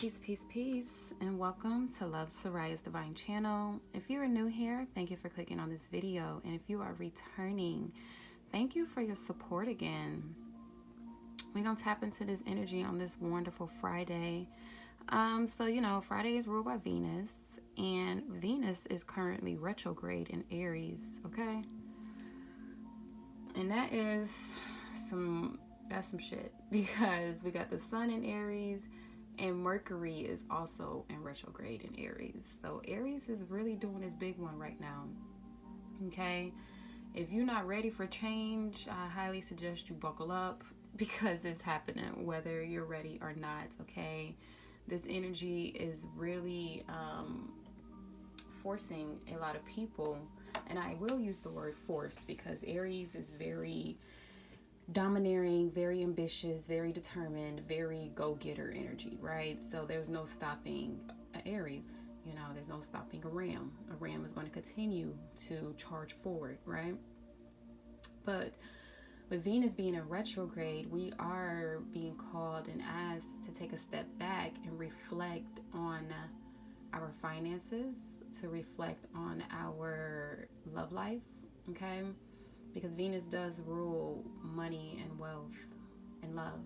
Peace, peace, peace, and welcome to Love Sirya Divine Channel. If you are new here, thank you for clicking on this video. And if you are returning, thank you for your support again. We're going to tap into this energy on this wonderful Friday. Friday is ruled by Venus, and Venus is currently retrograde in Aries, okay? And that's some shit, because we got the sun in Aries, and Mercury is also in retrograde in Aries. So Aries is really doing this big one right now. Okay? If you're not ready for change, I highly suggest you buckle up, because it's happening whether you're ready or not. Okay? This energy is really forcing a lot of people, and I will use the word force because Aries is very domineering, very ambitious, very determined, very go-getter energy, right? So there's no stopping Aries, there's no stopping a ram. A ram is going to continue to charge forward, right? But with Venus being in retrograde, we are being called and asked to take a step back and reflect on our finances, to reflect on our love life, okay? Because Venus does rule money and wealth and love,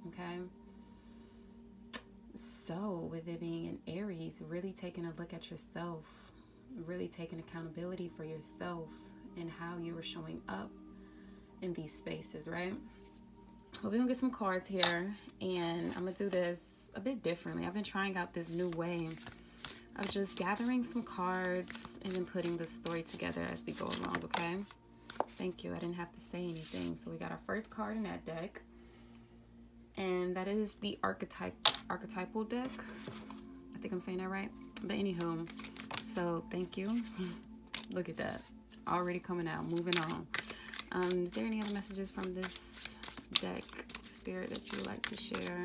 okay? So with it being in Aries, really taking a look at yourself, really taking accountability for yourself and how you are showing up in these spaces, right? Well, we're going to get some cards here, and I'm going to do this a bit differently. I've been trying out this new way of just gathering some cards and then putting the story together as we go along, okay? Thank you. I didn't have to say anything. So we got our first card in that deck, and that is the archetypal deck. I think I'm saying that right. But anywho, so thank you. Look at that. Already coming out. Moving on. Is there any other messages from this deck, Spirit, that you would like to share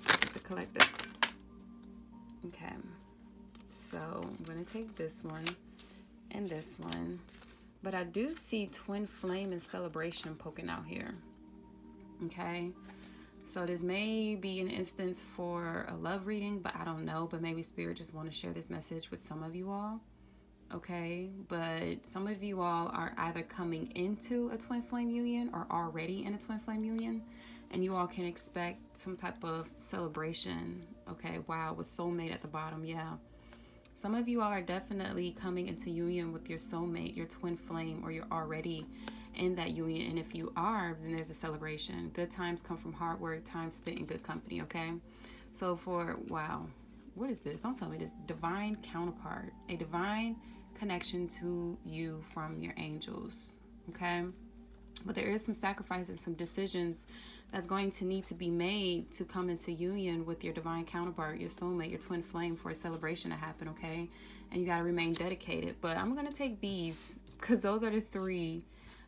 with the collective? Okay. So I'm going to take this one and this one. But I do see twin flame and celebration poking out here. Okay. So this may be an instance for a love reading, but I don't know. But maybe Spirit just want to share this message with some of you all. Okay. But some of you all are either coming into a twin flame union or already in a twin flame union. And you all can expect some type of celebration. Okay. Wow. With soulmate at the bottom. Yeah. Some of you all are definitely coming into union with your soulmate, your twin flame, or you're already in that union. And if you are, then there's a celebration. Good times come from hard work, time spent in good company, okay? So wow, what is this? Don't tell me this. Divine counterpart, a divine connection to you from your angels, okay? But there is some sacrifice and some decisions that's going to need to be made to come into union with your divine counterpart, your soulmate, your twin flame, for a celebration to happen, okay? And you got to remain dedicated. But I'm going to take these because those are the three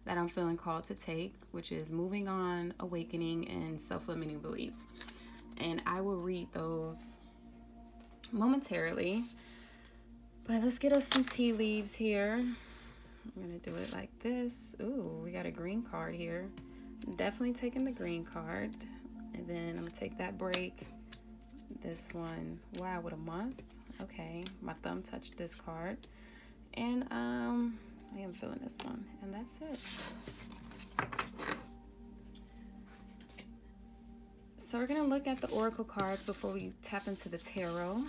that I'm feeling called to take, which is moving on, awakening, and self-limiting beliefs. And I will read those momentarily. But let's get us some tea leaves here. I'm going to do it like this. Ooh, we got a green card here. Definitely taking the green card. And then I'm going to take that break. This one. Wow, what a month. Okay, my thumb touched this card. And I am feeling this one. And that's it. So we're going to look at the oracle cards before we tap into the tarot.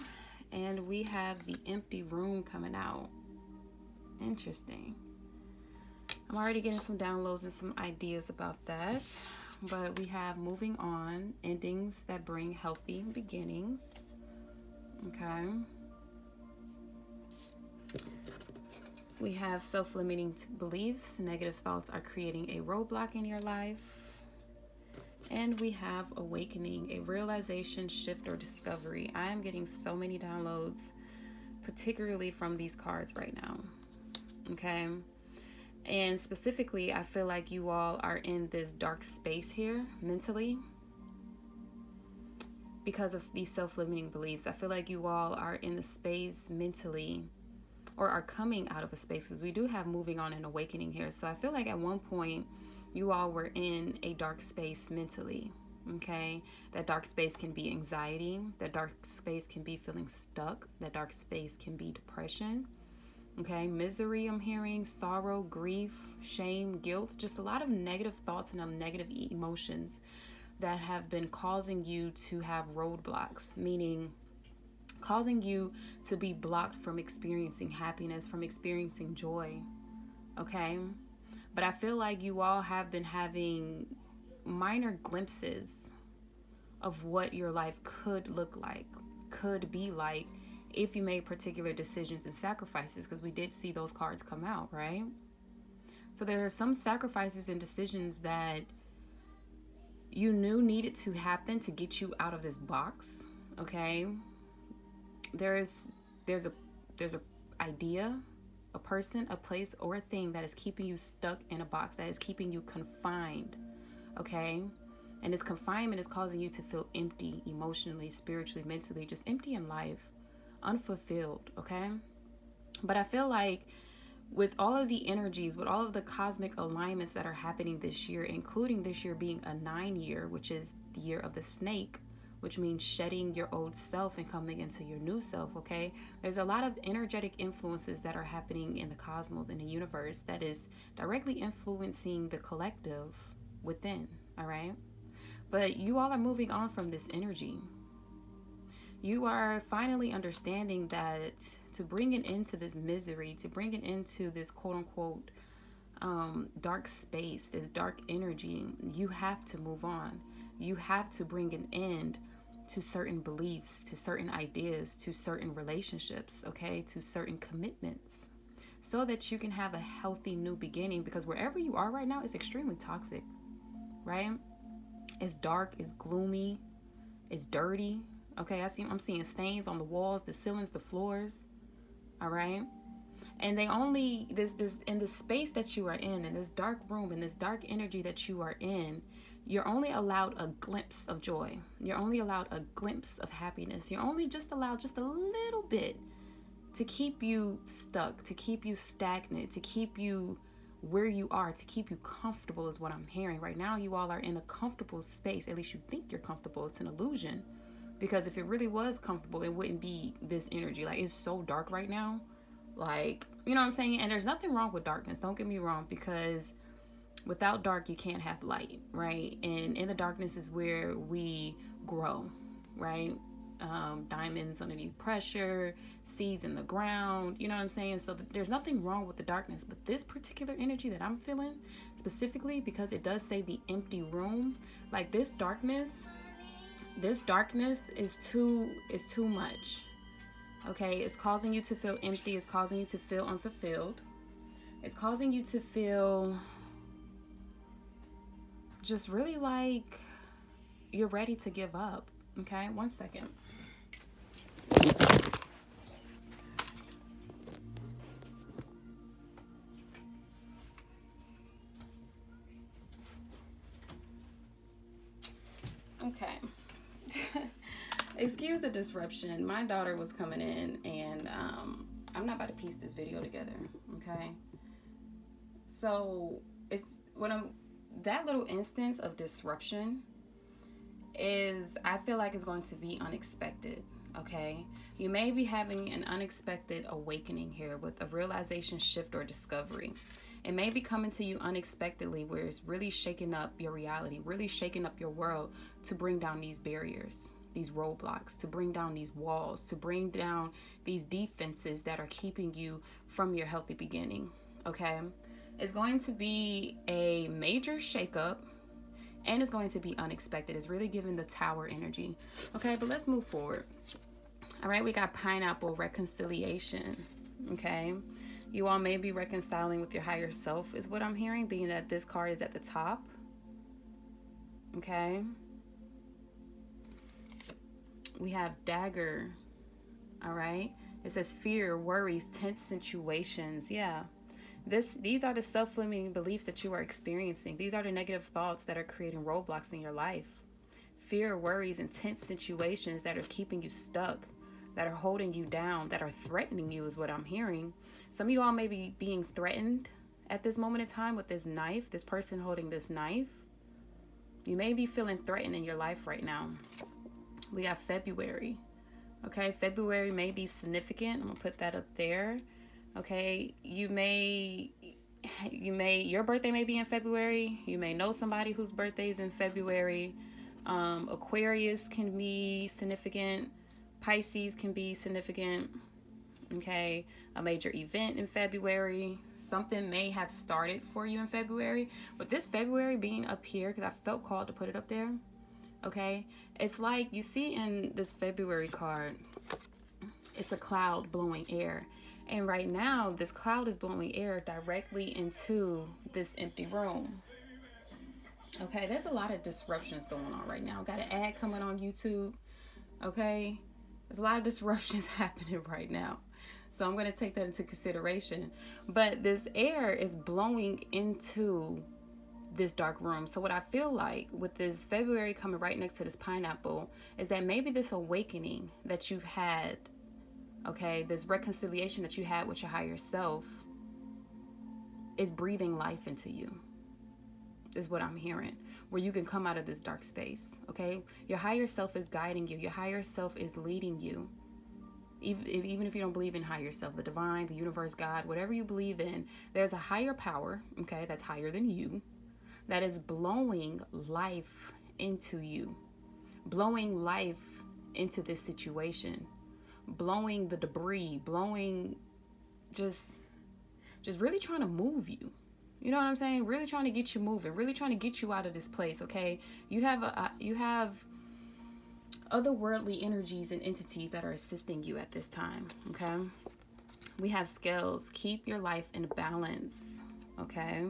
And we have the empty room coming out. Interesting. I'm already getting some downloads and some ideas about that. But we have moving on, endings that bring healthy beginnings. Okay. We have self-limiting beliefs. Negative thoughts are creating a roadblock in your life. And we have awakening, a realization, shift, or discovery. I am getting so many downloads, particularly from these cards right now. Okay. And specifically, I feel like you all are in this dark space here mentally because of these self-limiting beliefs. I feel like you all are in the space mentally, or are coming out of a space, because we do have moving on and awakening here. So I feel like at one point you all were in a dark space mentally. Okay, that dark space can be anxiety. That dark space can be feeling stuck. That dark space can be depression. Okay, misery, I'm hearing, sorrow, grief, shame, guilt, just a lot of negative thoughts and negative emotions that have been causing you to have roadblocks, meaning causing you to be blocked from experiencing happiness, from experiencing joy. Okay, but I feel like you all have been having minor glimpses of what your life could look like, could be like, if you made particular decisions and sacrifices, because we did see those cards come out, right? So there are some sacrifices and decisions that you knew needed to happen to get you out of this box. Okay, there's a idea, a person, a place, or a thing that is keeping you stuck in a box, that is keeping you confined. Okay, and this confinement is causing you to feel empty emotionally, spiritually, mentally, just empty in life, unfulfilled. Okay, but I feel like with all of the energies, with all of the cosmic alignments that are happening this year, including this year being a 9 year, which is the year of the snake, which means shedding your old self and coming into your new self. Okay, there's a lot of energetic influences that are happening in the cosmos, in the universe, that is directly influencing the collective within. All right, but you all are moving on from this energy. You are finally understanding that to bring it into this misery, to bring it into this quote unquote dark space, this dark energy, you have to move on. You have to bring an end to certain beliefs, to certain ideas, to certain relationships, okay, to certain commitments, so that you can have a healthy new beginning. Because wherever you are right now is extremely toxic, right? It's dark, it's gloomy, it's dirty. Okay, I'm seeing stains on the walls, the ceilings, the floors. All right, and they only this in the space that you are in this dark room, in this dark energy that you are in, you're only allowed a glimpse of joy. You're only allowed a glimpse of happiness. You're only just allowed just a little bit to keep you stuck, to keep you stagnant, to keep you where you are, to keep you comfortable is what I'm hearing. Right now, you all are in a comfortable space. At least you think you're comfortable. It's an illusion. Because if it really was comfortable, it wouldn't be this energy. Like, it's so dark right now. Like, you know what I'm saying? And there's nothing wrong with darkness. Don't get me wrong. Because without dark, you can't have light, right? And in the darkness is where we grow, right? Diamonds underneath pressure, seeds in the ground. You know what I'm saying? So there's nothing wrong with the darkness. But this particular energy that I'm feeling, specifically, because it does say the empty room. Like, this darkness is too much. Okay, it's causing you to feel empty. It's causing you to feel unfulfilled. It's causing you to feel just really like you're ready to give up. Okay, one second. Okay. Excuse the disruption. My daughter was coming in, and I'm not about to piece this video together. Okay. So it's that little instance of disruption is, I feel like, it's going to be unexpected. Okay, you may be having an unexpected awakening here with a realization shift or discovery. It may be coming to you unexpectedly, where it's really shaking up your reality, really shaking up your world, to bring down these barriers, these roadblocks, to bring down these walls, to bring down these defenses that are keeping you from your healthy beginning. Okay, it's going to be a major shakeup, and it's going to be unexpected. It's really giving the Tower energy. Okay, but let's move forward. All right, we got Pineapple, reconciliation. Okay, you all may be reconciling with your higher self, is what I'm hearing, being that this card is at the top. Okay, we have Dagger. All right, it says fear, worries, tense situations. Yeah, these are the self-limiting beliefs that you are experiencing. These are the negative thoughts that are creating roadblocks in your life. Fear, worries, and tense situations that are keeping you stuck, that are holding you down, that are threatening you, is what I'm hearing. Some of you all may be being threatened at this moment in time with this knife, this person holding this knife. You may be feeling threatened in your life right now. We got February. Okay, February may be significant. I'm gonna put that up there. Okay, your birthday may be in February. You may know somebody whose birthday is in February. Aquarius can be significant. Pisces can be significant. Okay, a major event in February. Something may have started for you in February. But this February being up here, because I felt called to put it up there. Okay, it's like you see in this February card, it's a cloud blowing air. And right now, this cloud is blowing air directly into this empty room. Okay, there's a lot of disruptions going on right now. Got an ad coming on YouTube. Okay, there's a lot of disruptions happening right now. So I'm going to take that into consideration. But this air is blowing into this dark room. So what I feel like with this February coming right next to this pineapple is that maybe this awakening that you've had, okay, this reconciliation that you had with your higher self is breathing life into you, is what I'm hearing, where you can come out of this dark space. Okay, your higher self is guiding you. Your higher self is leading you. Even if you don't believe in higher self, the divine, the universe, God, whatever you believe in, there's a higher power, okay, that's higher than you, that is blowing life into you, blowing life into this situation, blowing the debris, blowing just really trying to move you. You know what I'm saying? Really trying to get you moving, really trying to get you out of this place, okay? You have otherworldly energies and entities that are assisting you at this time, okay? We have scales. Keep your life in balance, okay?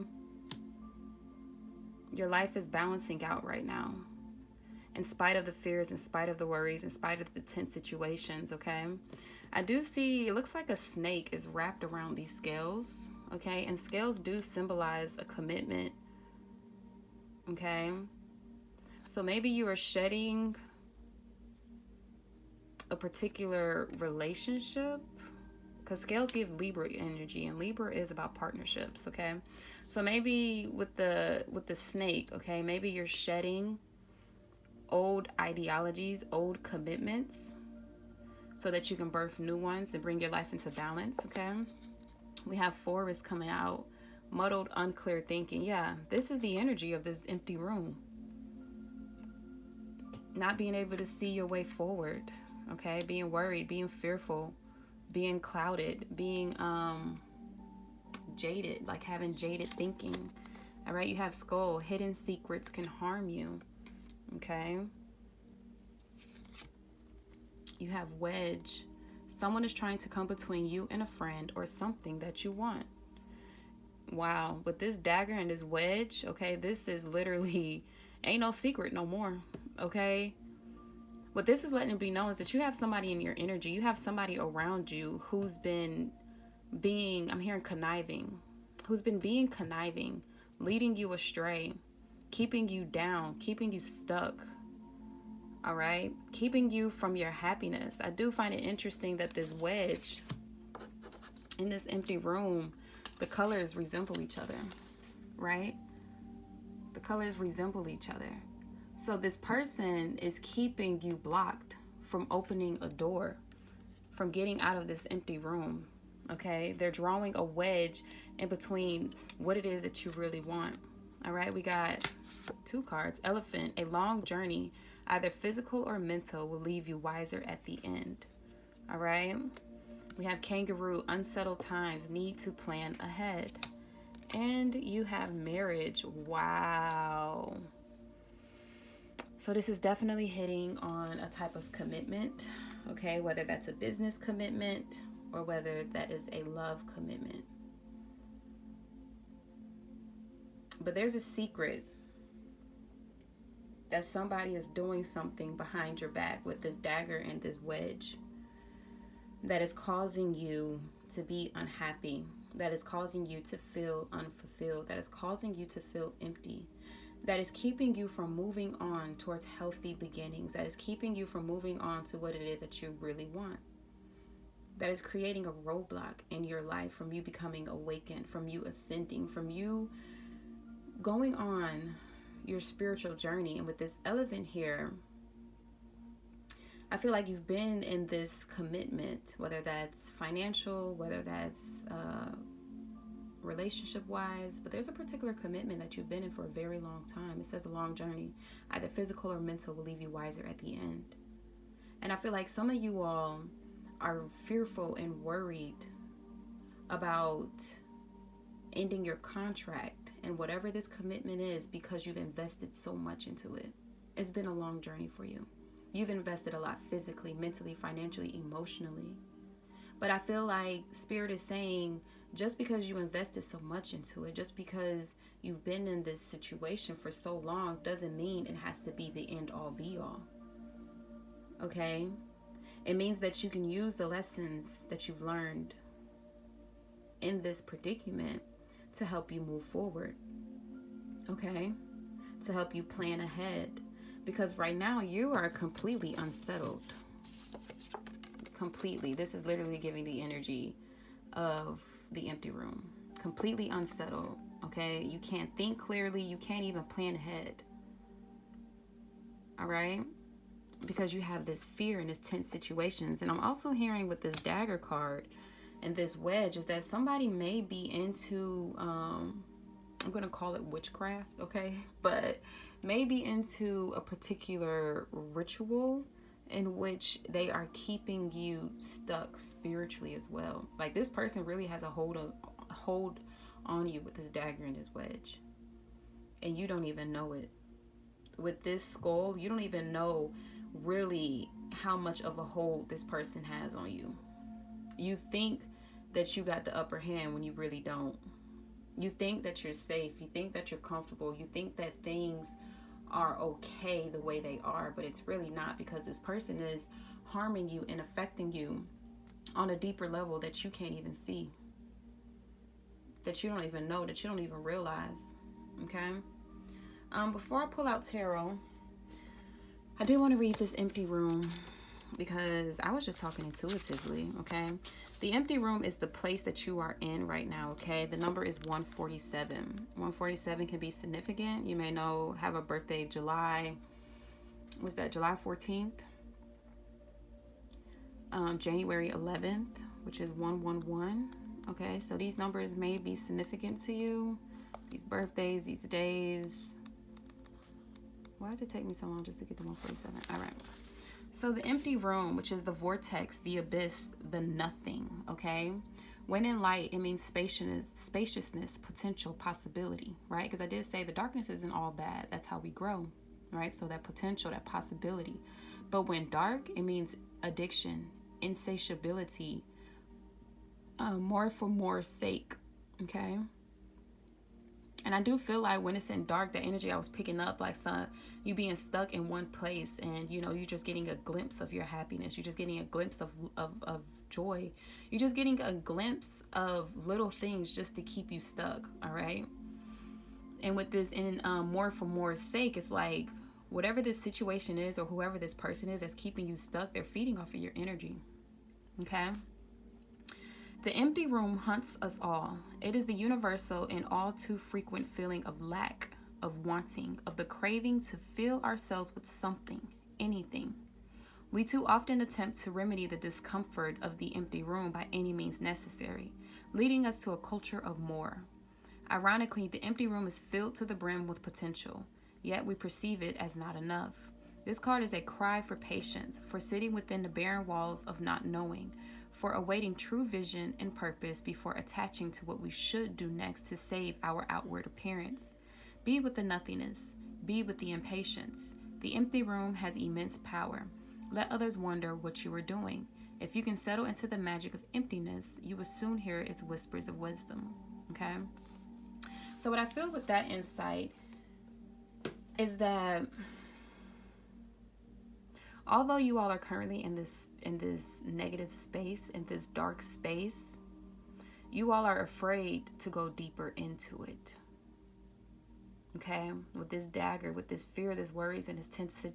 Your life is balancing out right now. In spite of the fears, in spite of the worries, in spite of the tense situations, okay? I do see, it looks like a snake is wrapped around these scales, okay? And scales do symbolize a commitment, okay? So maybe you are shedding a particular relationship, because scales give Libra energy, and Libra is about partnerships, okay? So maybe with the snake, okay, maybe you're shedding old ideologies, old commitments, so that you can birth new ones and bring your life into balance, okay? We have forest coming out, muddled, unclear thinking. Yeah, this is the energy of this empty room. Not being able to see your way forward, okay? Being worried, being fearful, being clouded, being jaded, like having jaded thinking. All right, you have skull. Hidden secrets can harm you, okay? You have wedge. Someone is trying to come between you and a friend or something that you want. Wow, with this dagger and this wedge, okay, this is literally, ain't no secret no more, okay? What this is letting it be known is that you have somebody in your energy. You have somebody around you who's been being, I'm hearing conniving, who's been being conniving, leading you astray, keeping you down, keeping you stuck, all right? Keeping you from your happiness. I do find it interesting that this wedge in this empty room, the colors resemble each other, right? The colors resemble each other. So this person is keeping you blocked from opening a door, from getting out of this empty room, okay? They're drawing a wedge in between what it is that you really want, all right? We got two cards. Elephant, a long journey, either physical or mental, will leave you wiser at the end, all right? We have kangaroo, unsettled times, need to plan ahead. And you have marriage. Wow. So this is definitely hitting on a type of commitment, okay? Whether that's a business commitment or whether that is a love commitment. But there's a secret that somebody is doing something behind your back with this dagger and this wedge that is causing you to be unhappy, that is causing you to feel unfulfilled, that is causing you to feel empty, that is keeping you from moving on towards healthy beginnings, that is keeping you from moving on to what it is that you really want, that is creating a roadblock in your life from you becoming awakened, from you ascending, from you going on your spiritual journey. And with this elephant here, I feel like you've been in this commitment, whether that's financial, whether that's relationship wise, but there's a particular commitment that you've been in for a very long time. It says a long journey, either physical or mental, will leave you wiser at the end. And I feel like some of you all are fearful and worried about ending your contract and whatever this commitment is, because you've invested so much into it. It's been a long journey for you. You've invested a lot physically, mentally, financially, emotionally. But I feel like Spirit is saying, just because you invested so much into it, just because you've been in this situation for so long, doesn't mean it has to be the end all be all. Okay? It means that you can use the lessons that you've learned in this predicament to help you move forward. Okay? To help you plan ahead. Because right now you are completely unsettled. Completely. This is literally giving the energy of the empty room. Completely unsettled. Okay? You can't think clearly. You can't even plan ahead. All right? Because you have this fear and this tense situations. And I'm also hearing with this dagger card and this wedge is that somebody may be into, I'm going to call it witchcraft, okay? But maybe into a particular ritual in which they are keeping you stuck spiritually as well. Like this person really has a hold on you with this dagger and this wedge. And you don't even know it. With this skull, you don't even know really how much of a hold this person has on you. You think that you got the upper hand when you really don't. You think that you're safe. You think that you're comfortable. You think that things are okay the way they are, but it's really not, because this person is harming you and affecting you on a deeper level that you can't even see, that you don't even know, that you don't even realize. Okay? Before I pull out tarot, I do want to read this empty room because I was just talking intuitively, okay? The empty room is the place that you are in right now, okay? The number is 147. 147 can be significant. You may know, have a birthday July 14th? January 11th, which is 111, okay? So these numbers may be significant to you. These birthdays, these days. Why does it take me so long just to get to 147? All right. So the empty room, which is the vortex, the abyss, the nothing, okay? When in light, it means spaciousness, potential, possibility, right? Because I did say the darkness isn't all bad. That's how we grow, right? So that potential, that possibility. But when dark, it means addiction, insatiability, more for more's sake, okay? And I do feel like when it's in dark, the energy I was picking up, like you being stuck in one place, and you're just getting a glimpse of your happiness. You're just getting a glimpse of joy. You're just getting a glimpse of little things just to keep you stuck. All right. And with this in more for more's sake, it's like whatever this situation is or whoever this person is that's keeping you stuck, they're feeding off of your energy. Okay. The empty room haunts us all. It is the universal and all too frequent feeling of lack, of wanting, of the craving to fill ourselves with something, anything. We too often attempt to remedy the discomfort of the empty room by any means necessary, leading us to a culture of more. Ironically, the empty room is filled to the brim with potential, yet we perceive it as not enough. This card is a cry for patience, for sitting within the barren walls of not knowing, for awaiting true vision and purpose before attaching to what we should do next to save our outward appearance. Be with the nothingness. Be with the impatience. The empty room has immense power. Let others wonder what you are doing. If you can settle into the magic of emptiness, you will soon hear its whispers of wisdom. Okay? So what I feel with that insight is that although you all are currently in this negative space, in this dark space, you all are afraid to go deeper into it. Okay? With this dagger, with this fear, this worries, and this tense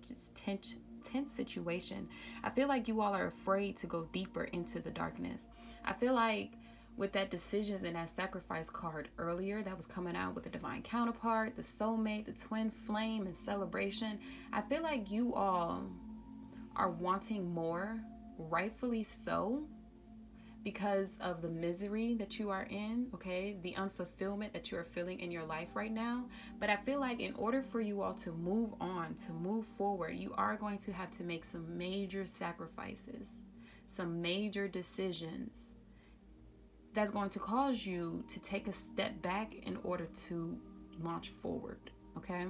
situation, I feel like you all are afraid to go deeper into the darkness. I feel like with that decisions and that sacrifice card earlier that was coming out with the divine counterpart, the soulmate, the twin flame, and celebration, I feel like you all are wanting more, rightfully so, because of the misery that you are in, okay? The unfulfillment that you are feeling in your life right now. But I feel like in order for you all to move on, to move forward, you are going to have to make some major sacrifices, some major decisions that's going to cause you to take a step back in order to launch forward, okay?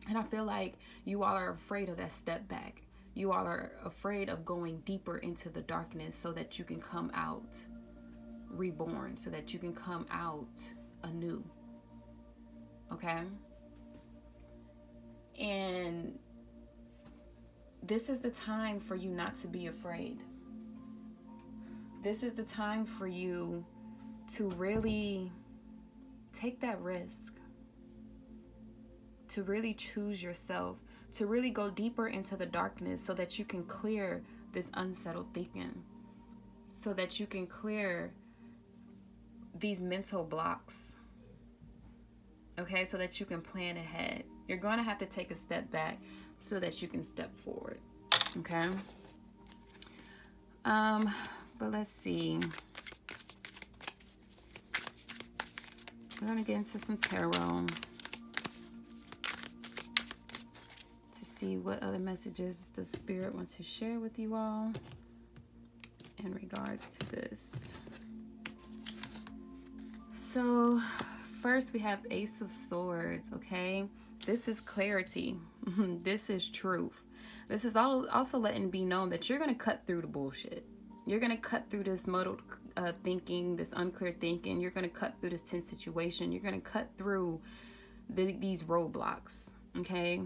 And I feel like you all are afraid of that step back. You all are afraid of going deeper into the darkness so that you can come out reborn, so that you can come out anew, okay? And this is the time for you not to be afraid. This is the time for you to really take that risk, to really choose yourself, to really go deeper into the darkness so that you can clear this unsettled thinking, so that you can clear these mental blocks, okay, so that you can plan ahead. You're going to have to take a step back so that you can step forward, okay? But let's see. We're going to get into some tarot see what other messages the Spirit wants to share with you all in regards to this. So first we have Ace of Swords, okay? This is clarity. This is truth. This is also letting be known that you're going to cut through the bullshit. You're going to cut through this muddled thinking, this unclear thinking. You're going to cut through this tense situation. You're going to cut through these roadblocks, okay?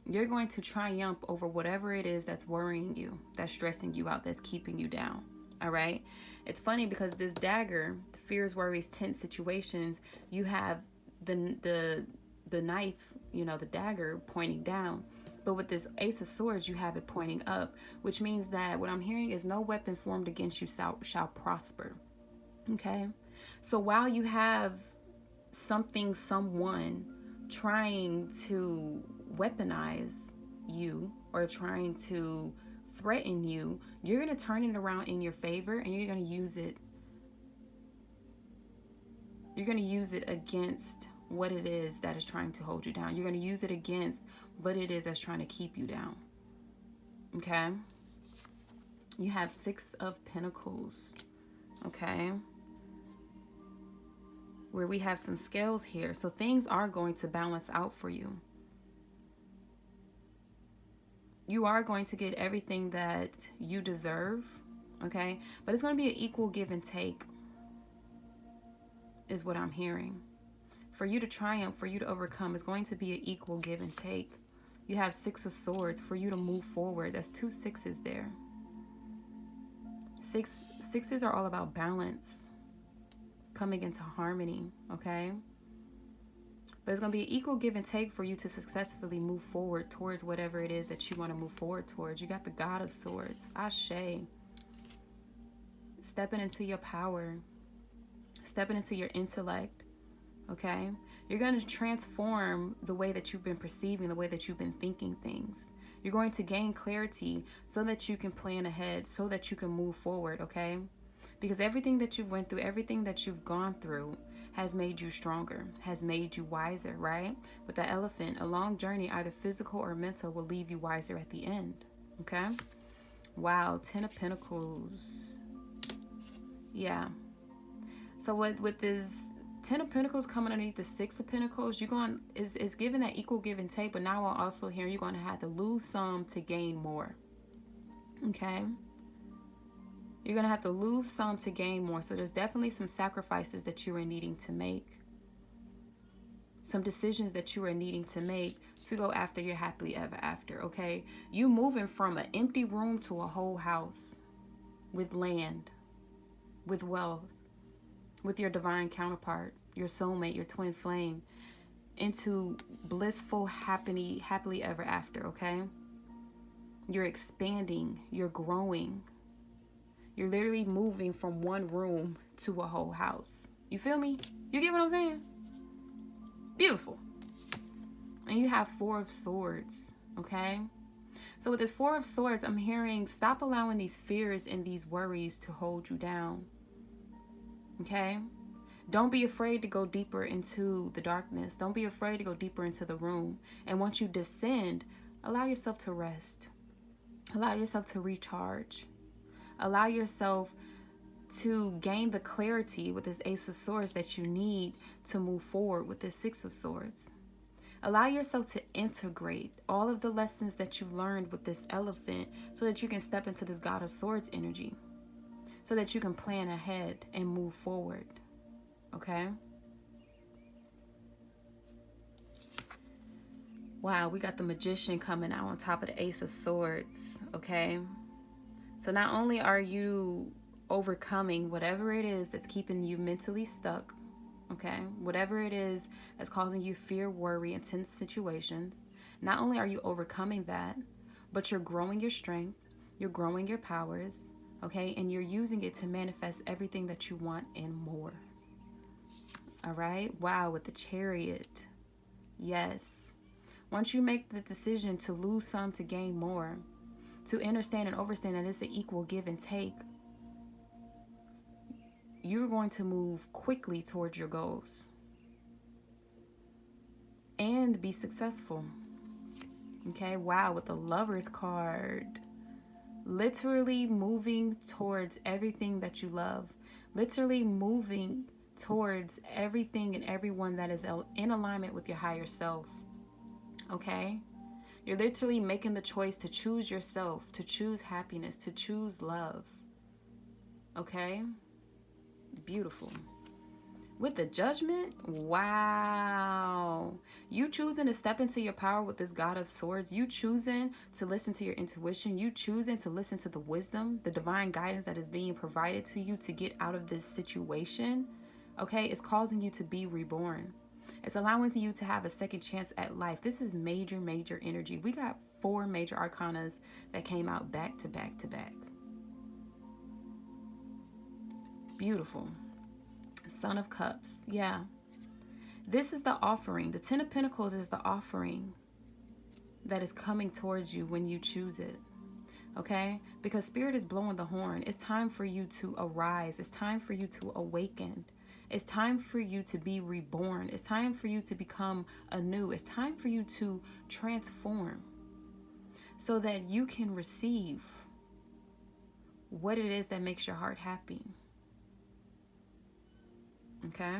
You're going to triumph over whatever it is that's worrying you, that's stressing you out, that's keeping you down, all right? It's funny because this dagger, the fears, worries, tense situations, you have the knife, you know, the dagger pointing down. But with this Ace of Swords, you have it pointing up, which means that what I'm hearing is no weapon formed against you shall prosper, okay? So while you have someone trying to weaponize you or trying to threaten you, you're going to turn it around in your favor and you're going to use it. You're going to use it against what it is that is trying to hold you down. You're going to use it against what it is that's trying to keep you down. Okay? You have Six of Pentacles. Okay? Where we have some scales here. So things are going to balance out for you. You are going to get everything that you deserve, okay? But it's going to be an equal give and take, is what I'm hearing. For you to triumph, for you to overcome, is going to be an equal give and take. You have Six of Swords for you to move forward. That's 2 sixes there. Sixes are all about balance, coming into harmony, okay? But it's going to be an equal give and take for you to successfully move forward towards whatever it is that you want to move forward towards. You got the God of Swords, Ashe. Stepping into your power. Stepping into your intellect, okay? You're going to transform the way that you've been perceiving, the way that you've been thinking things. You're going to gain clarity so that you can plan ahead, so that you can move forward, okay? Because everything that you've went through, everything that you've gone through has made you stronger, has made you wiser, right? With the elephant, a long journey, either physical or mental, will leave you wiser at the end, okay? Wow, 10 of Pentacles. Yeah. So with this 10 of Pentacles coming underneath the 6 of Pentacles, you're going, is giving that equal give and take, but now I'm also hearing you're going to have to lose some to gain more, okay? You're going to have to lose some to gain more. So there's definitely some sacrifices that you are needing to make. Some decisions that you are needing to make to go after your happily ever after, okay? You moving from an empty room to a whole house with land, with wealth, with your divine counterpart, your soulmate, your twin flame, into blissful, happily ever after, okay? You're expanding, you're growing. You're literally moving from one room to a whole house. You feel me? You get what I'm saying? Beautiful. And you have Four of Swords, okay? So with this Four of Swords, I'm hearing stop allowing these fears and these worries to hold you down, okay? Don't be afraid to go deeper into the darkness. Don't be afraid to go deeper into the room. And once you descend, allow yourself to rest. Allow yourself to recharge. Allow yourself to gain the clarity with this Ace of Swords that you need to move forward with this Six of Swords. Allow yourself to integrate all of the lessons that you learned with this Elephant so that you can step into this God of Swords energy, so that you can plan ahead and move forward, okay? Wow, we got the Magician coming out on top of the Ace of Swords, okay? So not only are you overcoming whatever it is that's keeping you mentally stuck, okay, whatever it is that's causing you fear, worry, intense situations, not only are you overcoming that, but you're growing your strength, you're growing your powers, okay, and you're using it to manifest everything that you want and more. All right? Wow, with the Chariot. Yes. Once you make the decision to lose some to gain more, to understand and overstand that it's an equal give and take, you're going to move quickly towards your goals and be successful. Okay, wow, with the Lovers card. Literally moving towards everything that you love. Literally moving towards everything and everyone that is in alignment with your higher self. Okay? You're literally making the choice to choose yourself, to choose happiness, to choose love. Okay? Beautiful. With the Judgment, wow. You choosing to step into your power with this God of Swords. You choosing to listen to your intuition. You choosing to listen to the wisdom, the divine guidance that is being provided to you to get out of this situation. Okay, it's causing you to be reborn. It's allowing you to have a second chance at life. This is major, major energy. We got 4 major arcanas that came out back to back to back. Beautiful. Son of Cups. Yeah. This is the offering. The 10 of Pentacles is the offering that is coming towards you when you choose it. Okay? Because Spirit is blowing the horn. It's time for you to arise. It's time for you to awaken. It's time for you to be reborn. It's time for you to become anew. It's time for you to transform so that you can receive what it is that makes your heart happy. Okay?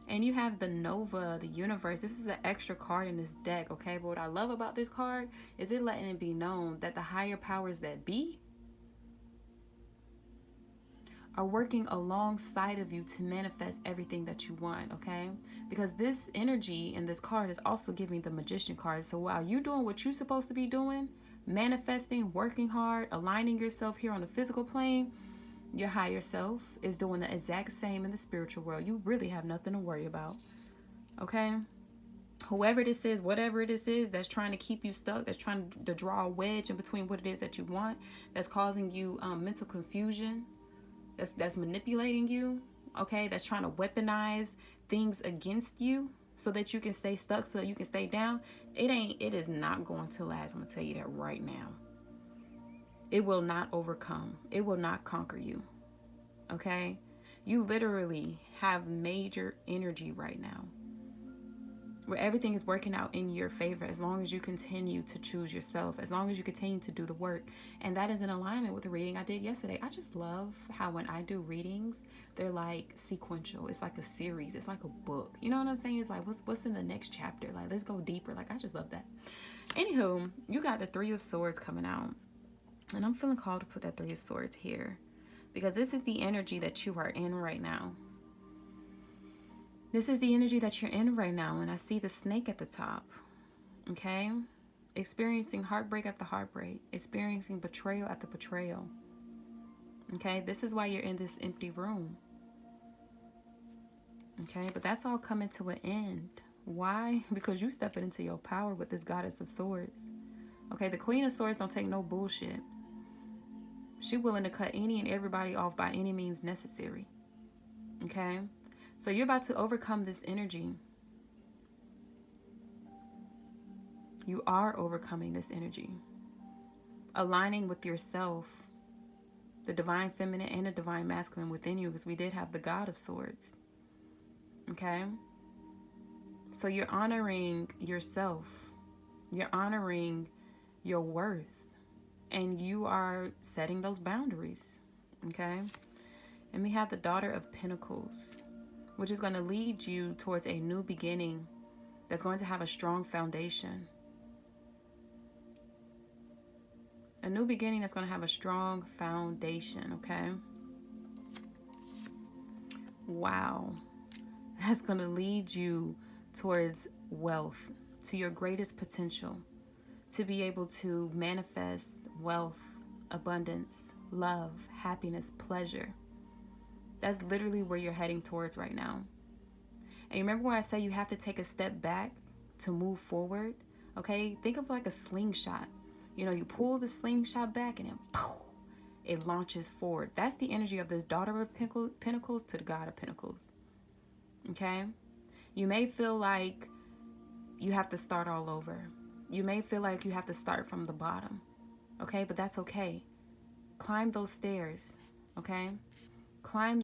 And you have the Nova, the Universe. This is an extra card in this deck, okay? But what I love about this card is it letting it be known that the higher powers that be are working alongside of you to manifest everything that you want, okay? Because this energy in this card is also giving the Magician card. So while you're doing what you're supposed to be doing, manifesting, working hard, aligning yourself here on the physical plane, your higher self is doing the exact same in the spiritual world. You really have nothing to worry about, okay? Whoever this is, whatever this is that's trying to keep you stuck, that's trying to draw a wedge in between what it is that you want, that's causing you mental confusion, that's manipulating you, okay, that's trying to weaponize things against you so that you can stay stuck, so you can stay down, it is not going to last. I'm gonna tell you that right now. It will not overcome. It will not conquer you, okay? You literally have major energy right now where everything is working out in your favor as long as you continue to choose yourself, as long as you continue to do the work. And that is in alignment with the reading I did yesterday. I just love how when I do readings, they're like sequential. It's like a series. It's like a book. You know what I'm saying? It's like, what's in the next chapter? Like, let's go deeper. Like, I just love that. Anywho, you got the 3 of Swords coming out. And I'm feeling called to put that 3 of Swords here because this is the energy that you are in right now. This is the energy that you're in right now. And I see the snake at the top. Okay? Experiencing heartbreak after heartbreak. Experiencing betrayal after betrayal. Okay? This is why you're in this empty room. Okay? But that's all coming to an end. Why? Because you stepping into your power with this Goddess of Swords. Okay? The Queen of Swords don't take no bullshit. She's willing to cut any and everybody off by any means necessary. Okay? So you're about to overcome this energy. You are overcoming this energy. Aligning with yourself, the divine feminine and the divine masculine within you, because we did have the God of Swords. Okay? So you're honoring yourself. You're honoring your worth. And you are setting those boundaries. Okay? And we have the Daughter of Pentacles, which is going to lead you towards a new beginning that's going to have a strong foundation. A new beginning that's going to have a strong foundation, okay? Wow. That's going to lead you towards wealth, to your greatest potential, to be able to manifest wealth, abundance, love, happiness, pleasure. That's literally where you're heading towards right now. And you remember when I say you have to take a step back to move forward? Okay, think of like a slingshot. You know, you pull the slingshot back and then poof, it launches forward. That's the energy of this Daughter of Pentacles to the God of Pentacles. Okay? You may feel like you have to start all over. You may feel like you have to start from the bottom. Okay? But that's okay. Climb those stairs. Okay? Climb